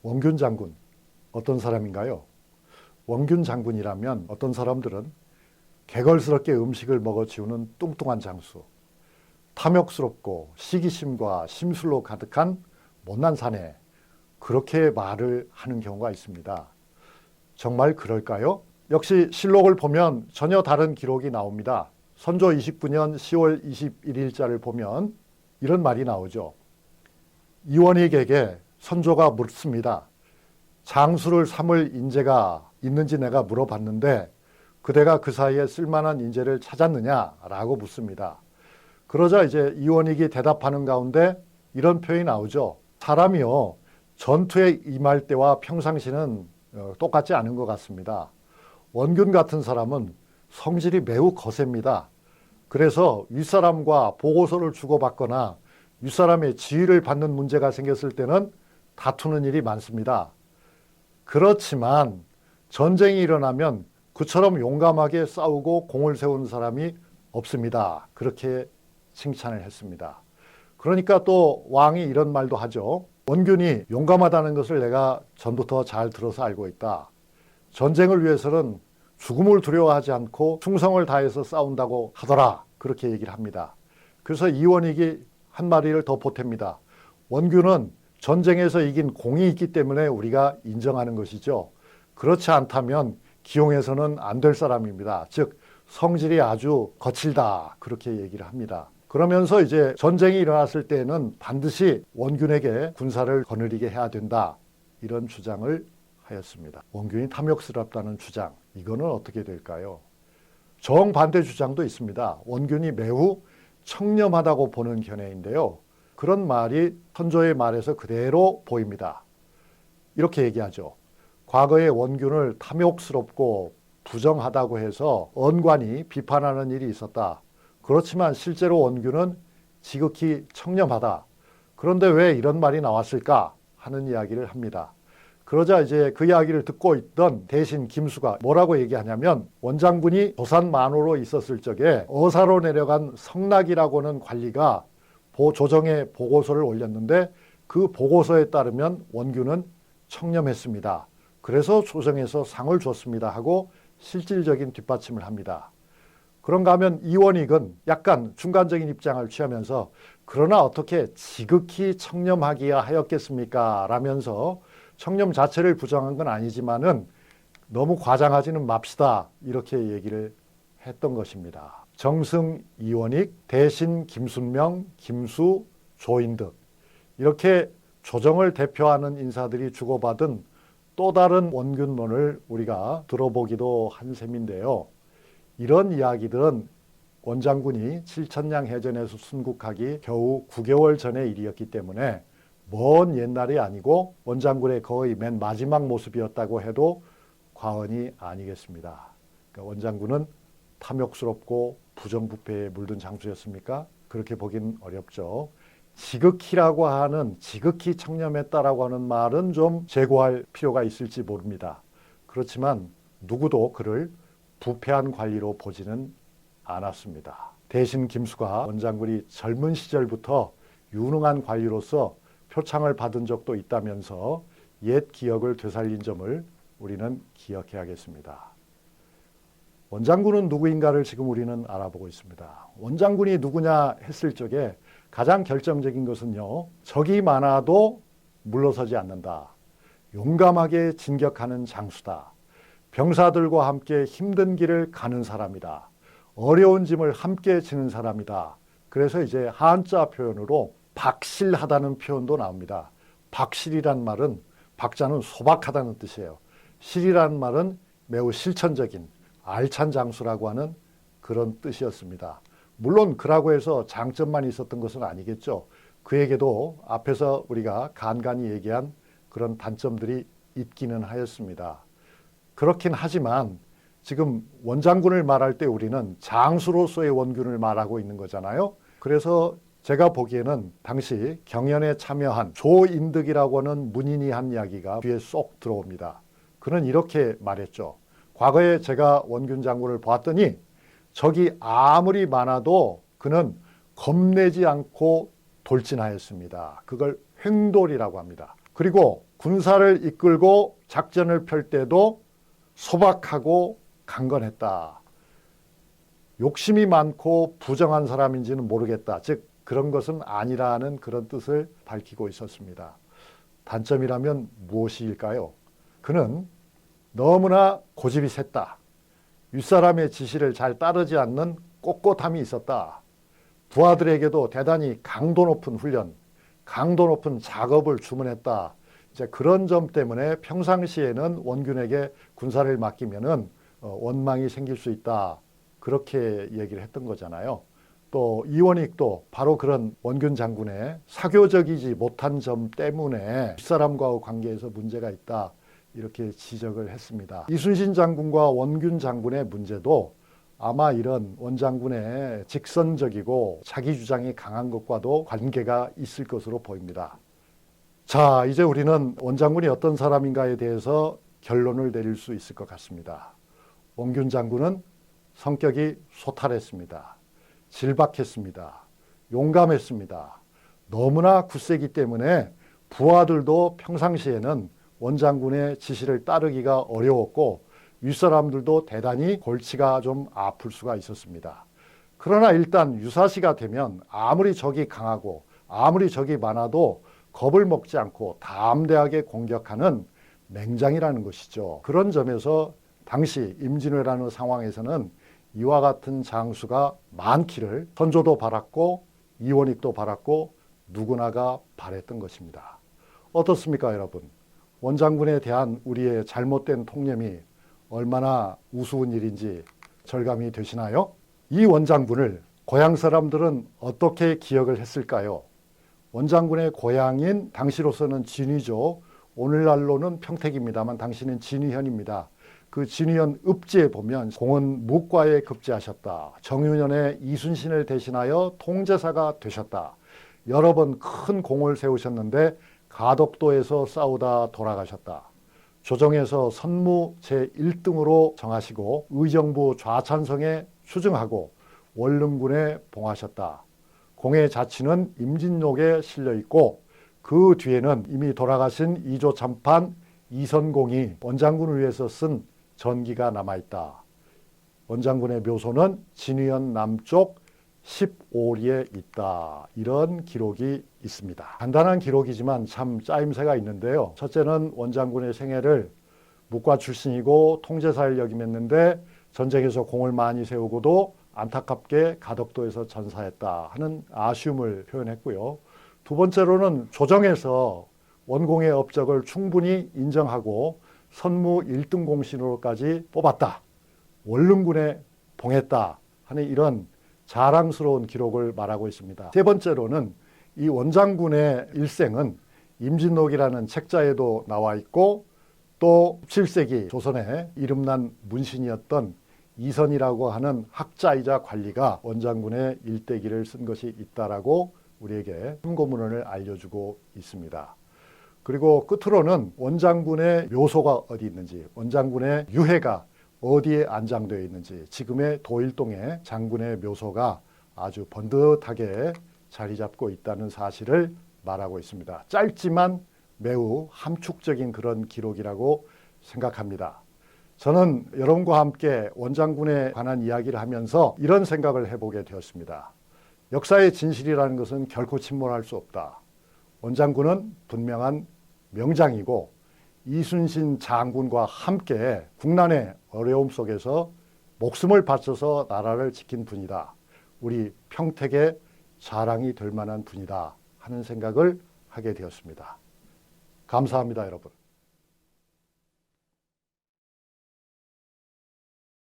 원균 장군 어떤 사람인가요? 원균 장군이라면 어떤 사람들은 개걸스럽게 음식을 먹어치우는 뚱뚱한 장수, 탐욕스럽고 시기심과 심술로 가득한 못난 사내, 그렇게 말을 하는 경우가 있습니다. 정말 그럴까요? 역시 실록을 보면 전혀 다른 기록이 나옵니다. 선조 29년 10월 21일자를 보면 이런 말이 나오죠. 이원익에게 선조가 묻습니다. 장수를 삼을 인재가 있는지 내가 물어봤는데 그대가 그 사이에 쓸만한 인재를 찾았느냐라고 묻습니다. 그러자 이제 이원익이 대답하는 가운데 이런 표현이 나오죠. 사람이요, 전투에 임할 때와 평상시는 똑같지 않은 것 같습니다. 원균 같은 사람은 성질이 매우 거셉니다. 그래서 윗사람과 보고서를 주고받거나 윗사람의 지휘를 받는 문제가 생겼을 때는 다투는 일이 많습니다. 그렇지만 전쟁이 일어나면 그처럼 용감하게 싸우고 공을 세우는 사람이 없습니다. 그렇게 칭찬을 했습니다. 그러니까 또 왕이 이런 말도 하죠. 원균이 용감하다는 것을 내가 전부터 잘 들어서 알고 있다. 전쟁을 위해서는 죽음을 두려워하지 않고 충성을 다해서 싸운다고 하더라. 그렇게 얘기를 합니다. 그래서 이원익이 한 마디를 더 보탭니다. 원균은 전쟁에서 이긴 공이 있기 때문에 우리가 인정하는 것이죠. 그렇지 않다면 기용해서는 안 될 사람입니다. 즉 성질이 아주 거칠다. 그렇게 얘기를 합니다. 그러면서 이제 전쟁이 일어났을 때는 반드시 원균에게 군사를 거느리게 해야 된다. 이런 주장을 하였습니다. 원균이 탐욕스럽다는 주장, 이거는 어떻게 될까요? 정반대 주장도 있습니다. 원균이 매우 청렴하다고 보는 견해인데요. 그런 말이 선조의 말에서 그대로 보입니다. 이렇게 얘기하죠. 과거에 원균을 탐욕스럽고 부정하다고 해서 언관이 비판하는 일이 있었다. 그렇지만 실제로 원균은 지극히 청렴하다. 그런데 왜 이런 말이 나왔을까 하는 이야기를 합니다. 그러자 이제 그 이야기를 듣고 있던 대신 김수가 뭐라고 얘기하냐면 원장군이 도산 만호로 있었을 적에 어사로 내려간 성락이라고 하는 관리가 조정에 보고서를 올렸는데 그 보고서에 따르면 원균은 청렴했습니다. 그래서 조정에서 상을 줬습니다 하고 실질적인 뒷받침을 합니다. 그런가 하면 이원익은 약간 중간적인 입장을 취하면서 그러나 어떻게 지극히 청렴하기야 하였겠습니까? 라면서 청렴 자체를 부정한 건 아니지만은 너무 과장하지는 맙시다. 이렇게 얘기를 했던 것입니다. 정승, 이원익, 대신 김순명, 김수, 조인득 이렇게 조정을 대표하는 인사들이 주고받은 또 다른 원균론을 우리가 들어보기도 한 셈인데요. 이런 이야기들은 원장군이 칠천량 해전에서 순국하기 겨우 9개월 전의 일이었기 때문에 먼 옛날이 아니고 원장군의 거의 맨 마지막 모습이었다고 해도 과언이 아니겠습니다. 그러니까 원장군은 탐욕스럽고 부정부패에 물든 장수였습니까? 그렇게 보긴 어렵죠. 지극히라고 하는 지극히 청렴했다라고 하는 말은 좀 제고할 필요가 있을지 모릅니다. 그렇지만 누구도 그를 부패한 관리로 보지는 않았습니다. 대신 김수가 원장군이 젊은 시절부터 유능한 관리로서 표창을 받은 적도 있다면서 옛 기억을 되살린 점을 우리는 기억해야겠습니다. 원장군은 누구인가를 지금 우리는 알아보고 있습니다. 원장군이 누구냐 했을 적에 가장 결정적인 것은요. 적이 많아도 물러서지 않는다. 용감하게 진격하는 장수다. 병사들과 함께 힘든 길을 가는 사람이다. 어려운 짐을 함께 지는 사람이다. 그래서 이제 한자 표현으로 박실하다는 표현도 나옵니다. 박실이란 말은 박자는 소박하다는 뜻이에요. 실이란 말은 매우 실천적인 알찬 장수라고 하는 그런 뜻이었습니다. 물론 그라고 해서 장점만 있었던 것은 아니겠죠. 그에게도 앞에서 우리가 간간히 얘기한 그런 단점들이 있기는 하였습니다. 그렇긴 하지만 지금 원장군을 말할 때 우리는 장수로서의 원균을 말하고 있는 거잖아요. 그래서 제가 보기에는 당시 경연에 참여한 조인득이라고 하는 문인이 한 이야기가 귀에 쏙 들어옵니다. 그는 이렇게 말했죠. 과거에 제가 원균 장군을 보았더니 적이 아무리 많아도 그는 겁내지 않고 돌진하였습니다. 그걸 횡돌이라고 합니다. 그리고 군사를 이끌고 작전을 펼 때도 소박하고 강건했다. 욕심이 많고 부정한 사람인지는 모르겠다. 즉 그런 것은 아니라는 그런 뜻을 밝히고 있었습니다. 단점이라면 무엇일까요? 그는 너무나 고집이 셌다. 윗사람의 지시를 잘 따르지 않는 꼿꼿함이 있었다. 부하들에게도 대단히 강도 높은 훈련, 강도 높은 작업을 주문했다. 이제 그런 점 때문에 평상시에는 원균에게 군사를 맡기면은 원망이 생길 수 있다. 그렇게 얘기를 했던 거잖아요. 또 이원익도 바로 그런 원균 장군의 사교적이지 못한 점 때문에 윗사람과의 관계에서 문제가 있다. 이렇게 지적을 했습니다. 이순신 장군과 원균 장군의 문제도 아마 이런 원 장군의 직선적이고 자기 주장이 강한 것과도 관계가 있을 것으로 보입니다. 자, 이제 우리는 원 장군이 어떤 사람인가에 대해서 결론을 내릴 수 있을 것 같습니다. 원균 장군은 성격이 소탈했습니다. 질박했습니다. 용감했습니다. 너무나 굳세기 때문에 부하들도 평상시에는 원장군의 지시를 따르기가 어려웠고 윗사람들도 대단히 골치가 좀 아플 수가 있었습니다. 그러나 일단 유사시가 되면 아무리 적이 강하고 아무리 적이 많아도 겁을 먹지 않고 담대하게 공격하는 맹장이라는 것이죠. 그런 점에서 당시 임진왜란의 상황에서는 이와 같은 장수가 많기를 선조도 바랐고 이원익도 바랐고 누구나가 바랬던 것입니다. 어떻습니까, 여러분? 원장군에 대한 우리의 잘못된 통념이 얼마나 우스운 일인지 절감이 되시나요? 이 원장군을 고향 사람들은 어떻게 기억을 했을까요? 원장군의 고향인 당시로서는 진위죠. 오늘날로는 평택입니다만 당시는 진위현입니다. 그 진위현 읍지에 보면 공은 묵과에 급제하셨다. 정유년의 이순신을 대신하여 통제사가 되셨다. 여러 번 큰 공을 세우셨는데 가덕도에서 싸우다 돌아가셨다. 조정에서 선무 제1등으로 정하시고 의정부 좌찬성에 수증하고 원릉군에 봉하셨다. 공의 자취는 임진록에 실려있고 그 뒤에는 이미 돌아가신 이조 참판 이선공이 원장군을 위해서 쓴 전기가 남아있다. 원장군의 묘소는 진위현 남쪽 15리에 있다. 이런 기록이 있습니다. 간단한 기록이지만 참 짜임새가 있는데요. 첫째는 원장군의 생애를 묵과 출신이고 통제사를 역임했는데 전쟁에서 공을 많이 세우고도 안타깝게 가덕도에서 전사했다 하는 아쉬움을 표현했고요. 두 번째로는 조정에서 원공의 업적을 충분히 인정하고 선무 1등 공신으로까지 뽑았다. 원릉군에 봉했다 하는 이런 자랑스러운 기록을 말하고 있습니다. 세 번째로는 이 원장군의 일생은 임진록이라는 책자에도 나와 있고 또 17세기 조선의 이름난 문신이었던 이선이라고 하는 학자이자 관리가 원장군의 일대기를 쓴 것이 있다라고 우리에게 참고문헌을 알려주고 있습니다. 그리고 끝으로는 원장군의 묘소가 어디 있는지, 원장군의 유해가 어디에 안장되어 있는지, 지금의 도일동의 장군의 묘소가 아주 번듯하게 자리 잡고 있다는 사실을 말하고 있습니다. 짧지만 매우 함축적인 그런 기록이라고 생각합니다. 저는 여러분과 함께 원장군에 관한 이야기를 하면서 이런 생각을 해보게 되었습니다. 역사의 진실이라는 것은 결코 침몰할 수 없다. 원장군은 분명한 명장이고 이순신 장군과 함께 국난의 어려움 속에서 목숨을 바쳐서 나라를 지킨 분이다. 우리 평택의 자랑이 될 만한 분이다 하는 생각을 하게 되었습니다. 감사합니다, 여러분.